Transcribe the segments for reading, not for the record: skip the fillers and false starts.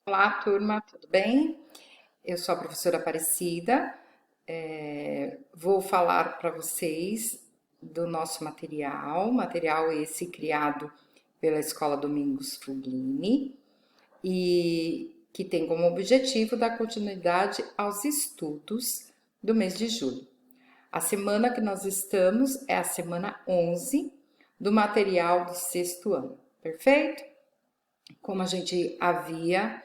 Olá, turma, tudo bem? Eu sou a professora Aparecida. Vou falar para vocês do nosso material esse criado pela Escola Domingos Fuglini e que tem como objetivo dar continuidade aos estudos do mês de julho. A semana que nós estamos é a semana 11 do material do sexto ano, perfeito? Como a gente havia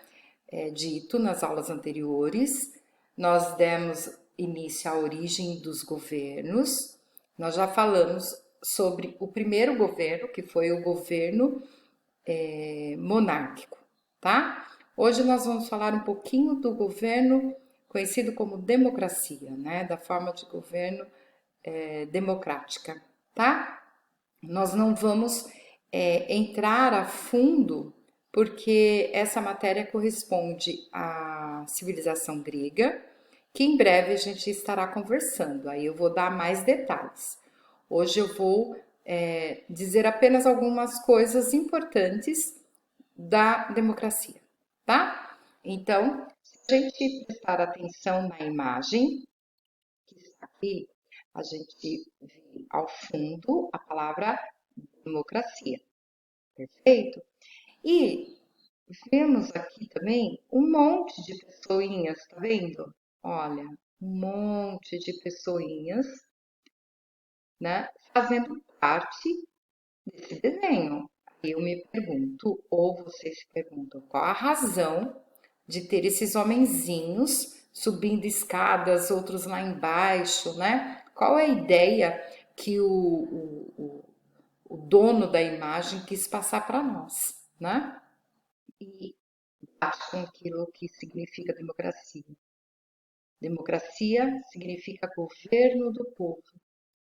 dito nas aulas anteriores, nós demos início à origem dos governos. Nós já falamos sobre o primeiro governo, que foi o governo monárquico, tá? Hoje nós vamos falar um pouquinho do governo conhecido como democracia, né? Da forma de governo democrática, tá? Nós não vamos entrar a fundo, porque essa matéria corresponde à civilização grega, que em breve a gente estará conversando. Aí eu vou dar mais detalhes. Hoje eu vou dizer apenas algumas coisas importantes da democracia, tá? Então, se a gente prestar atenção na imagem que está aqui, a gente vê ao fundo a palavra democracia, perfeito? E vemos aqui também um monte de pessoinhas, tá vendo? Olha, um monte de pessoinhas, né, fazendo parte desse desenho. Eu me pergunto, ou vocês se perguntam, qual a razão de ter esses homenzinhos subindo escadas, outros lá embaixo, né? Qual é a ideia que o dono da imagem quis passar para nós, né? E bate com aquilo que significa democracia. Democracia significa governo do povo,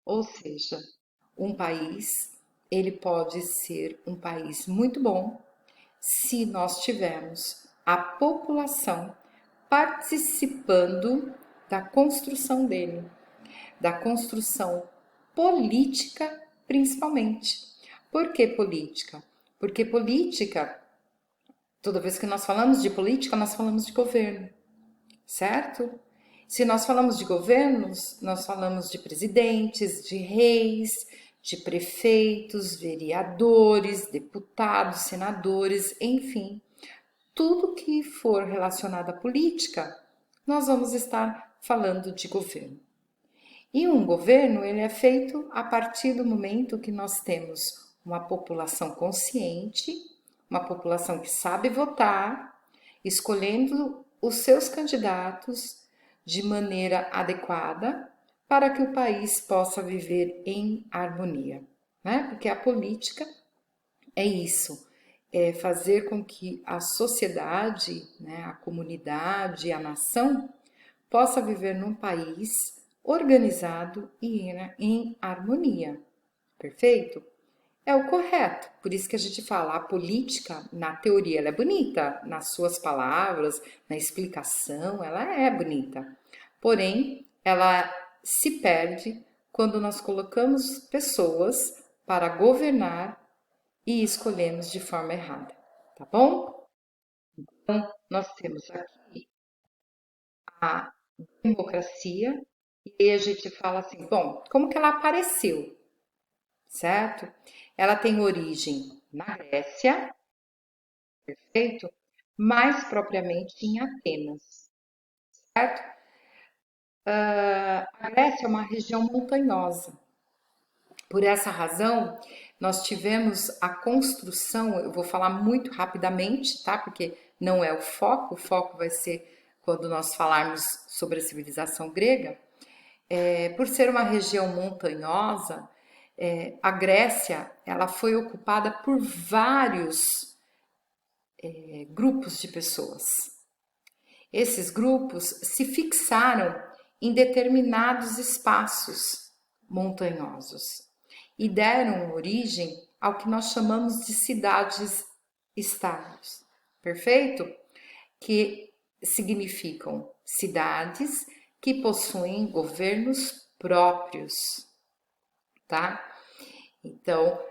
ou seja, um país, ele pode ser um país muito bom se nós tivermos a população participando da construção dele, da construção política principalmente. Por que política? Porque política, toda vez que nós falamos de política, nós falamos de governo, certo? Se nós falamos de governos, nós falamos de presidentes, de reis, de prefeitos, vereadores, deputados, senadores, enfim, tudo que for relacionado à política, nós vamos estar falando de governo. E um governo, ele é feito a partir do momento que nós temos uma população consciente, uma população que sabe votar, escolhendo os seus candidatos de maneira adequada para que o país possa viver em harmonia, né? Porque a política é isso, é fazer com que a sociedade, né, a comunidade, a nação possa viver num país organizado e em harmonia. Perfeito? É o correto. Por isso que a gente fala, a política, na teoria, ela é bonita, nas suas palavras, na explicação, ela é bonita. Porém, ela se perde quando nós colocamos pessoas para governar e escolhemos de forma errada, tá bom? Então, nós temos aqui a democracia e aí a gente fala assim, bom, como que ela apareceu, certo? Ela tem origem na Grécia, perfeito? Mais propriamente em Atenas, certo? A Grécia é uma região montanhosa. Por essa razão, nós tivemos a construção, eu vou falar muito rapidamente, tá? Porque não é o foco vai ser quando nós falarmos sobre a civilização grega. Por ser uma região montanhosa, a Grécia ela foi ocupada por vários grupos de pessoas. Esses grupos se fixaram em determinados espaços montanhosos e deram origem ao que nós chamamos de cidades-estados, perfeito? Que significam cidades que possuem governos próprios, tá? Então,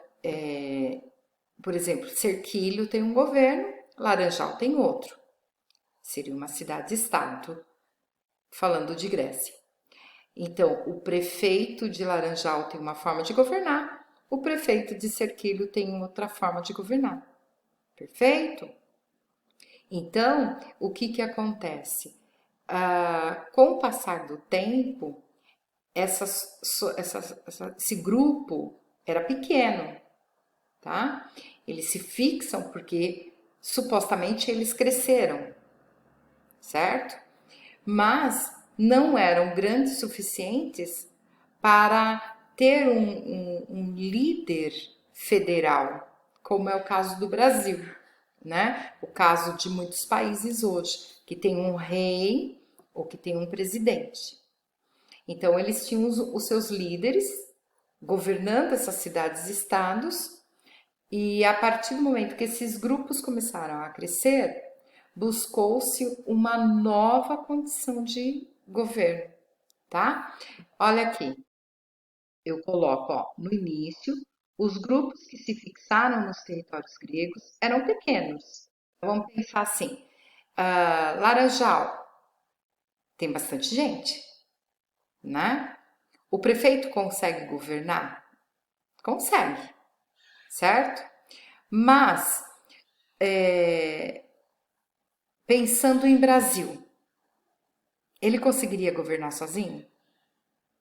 por exemplo, Serquilho tem um governo, Laranjal tem outro, seria uma cidade-estado, falando de Grécia. Então, o prefeito de Laranjal tem uma forma de governar, o prefeito de Cerquilho tem outra forma de governar. Perfeito? Então, o que que acontece? Com o passar do tempo, esse grupo era pequeno, tá? Eles se fixam porque supostamente eles cresceram, certo? Mas não eram grandes suficientes para ter um líder federal, como é o caso do Brasil, né? O caso de muitos países hoje, que tem um rei ou que tem um presidente. Então, eles tinham os seus líderes governando essas cidades e estados, e a partir do momento que esses grupos começaram a crescer, buscou-se uma nova condição de governo, tá? Olha aqui, eu coloco, ó, no início, os grupos que se fixaram nos territórios gregos eram pequenos. Então, vamos pensar assim, Laranjal tem bastante gente, né? O prefeito consegue governar? Consegue, certo? Mas, pensando em Brasil, ele conseguiria governar sozinho?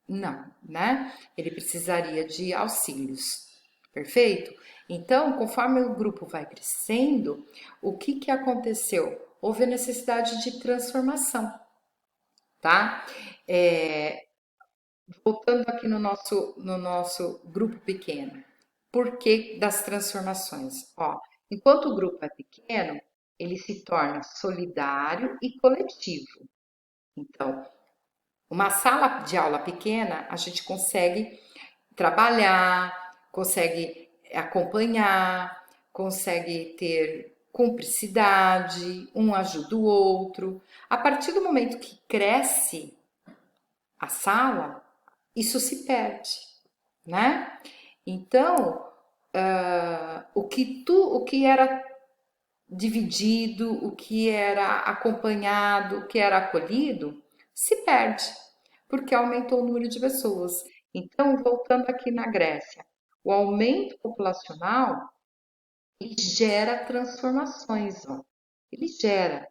Não, né? Ele precisaria de auxílios. Perfeito? Então, conforme o grupo vai crescendo, o que que aconteceu? Houve a necessidade de transformação, tá? Voltando aqui no nosso grupo pequeno. Por que das transformações? Ó, enquanto o grupo é pequeno, ele se torna solidário e coletivo. Então, uma sala de aula pequena, a gente consegue trabalhar, consegue acompanhar, consegue ter cumplicidade, um ajuda o outro. A partir do momento que cresce a sala, isso se perde, né? Então, o que era dividido, o que era acompanhado, o que era acolhido, se perde, porque aumentou o número de pessoas. Então, voltando aqui na Grécia, o aumento populacional ele gera transformações, ó. Ele gera.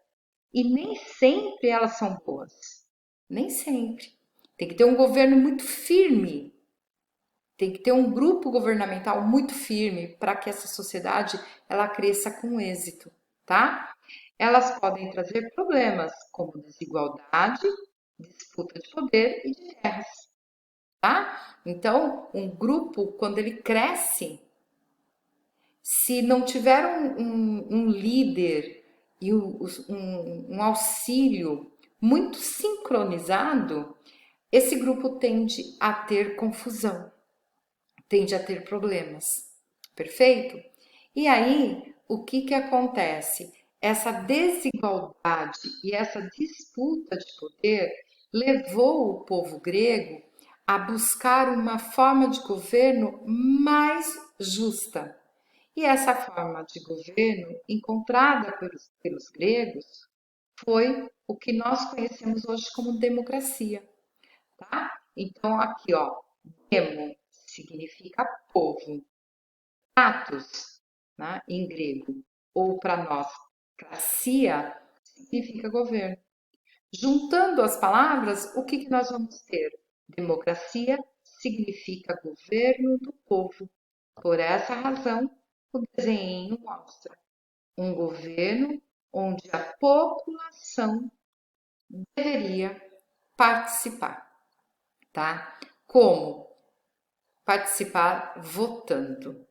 E nem sempre elas são boas. Nem sempre. Tem que ter um governo muito firme, tem que ter um grupo governamental muito firme para que essa sociedade ela cresça com êxito, tá? Elas podem trazer problemas como desigualdade, disputa de poder e de guerras, tá? Então, um grupo, quando ele cresce, se não tiver um líder e um auxílio muito sincronizado, esse grupo tende a ter confusão, tende a ter problemas. Perfeito? E aí, o que que acontece? Essa desigualdade e essa disputa de poder levou o povo grego a buscar uma forma de governo mais justa. E essa forma de governo encontrada pelos gregos foi o que nós conhecemos hoje como democracia, tá? Então aqui, ó, demo significa povo, kratos, né, em grego, ou para nós, cracia, significa governo. Juntando as palavras, o que que nós vamos ter? Democracia significa governo do povo. Por essa razão, o desenho mostra um governo onde a população deveria participar, tá? Como? Participar votando,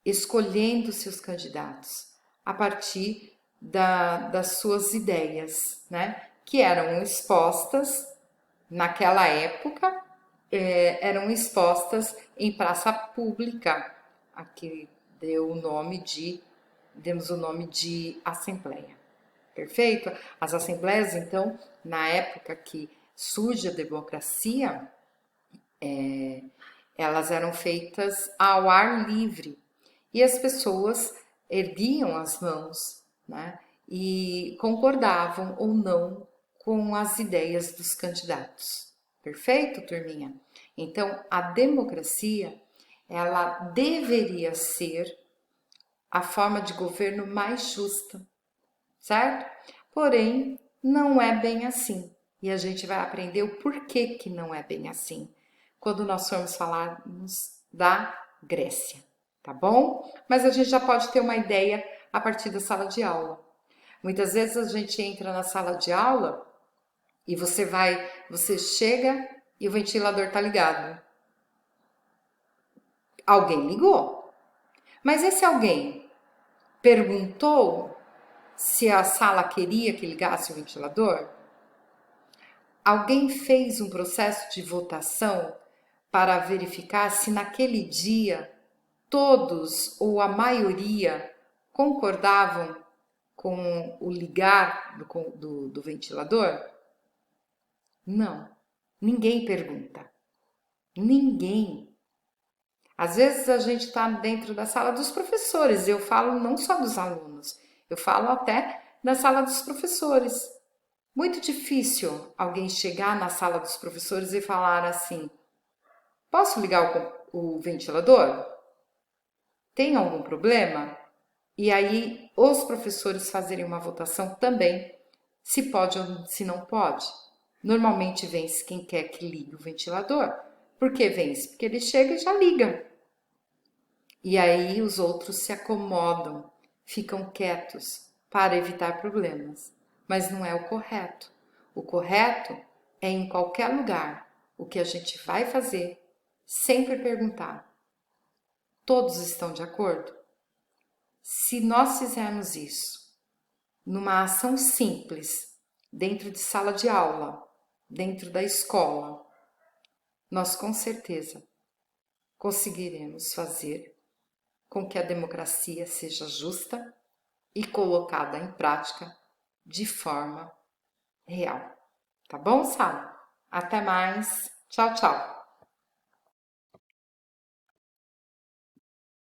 escolhendo seus candidatos a partir das suas ideias, né? Que eram expostas naquela época, eram expostas em praça pública, aqui demos o nome de assembleia. Perfeito? As assembleias, então, na época que surge a democracia, elas eram feitas ao ar livre e as pessoas erguiam as mãos, né? e concordavam ou não com as ideias dos candidatos. Perfeito, turminha? Então, a democracia, ela deveria ser a forma de governo mais justa, certo? Porém, não é bem assim. E a gente vai aprender o porquê que não é bem assim quando nós formos falarmos da Grécia, tá bom? Mas a gente já pode ter uma ideia a partir da sala de aula. Muitas vezes a gente entra na sala de aula e você chega e o ventilador tá ligado. Alguém ligou. Mas esse alguém perguntou se a sala queria que ligasse o ventilador? Alguém fez um processo de votação para verificar se naquele dia todos ou a maioria concordavam com o ligar do ventilador? Não, ninguém pergunta. Ninguém. Às vezes a gente está dentro da sala dos professores, eu falo não só dos alunos, eu falo até da sala dos professores. Muito difícil alguém chegar na sala dos professores e falar assim: posso ligar o ventilador? Tem algum problema? E aí os professores fazerem uma votação também, se pode ou se não pode. Normalmente vence quem quer que ligue o ventilador. Por que vence? Porque ele chega e já liga. E aí os outros se acomodam, ficam quietos para evitar problemas. Mas não é o correto. O correto é em qualquer lugar. O que a gente vai fazer, sempre perguntar: todos estão de acordo? Se nós fizermos isso numa ação simples, dentro de sala de aula, dentro da escola, nós com certeza conseguiremos fazer com que a democracia seja justa e colocada em prática de forma real. Tá bom, Sala? Até mais. Tchau, tchau.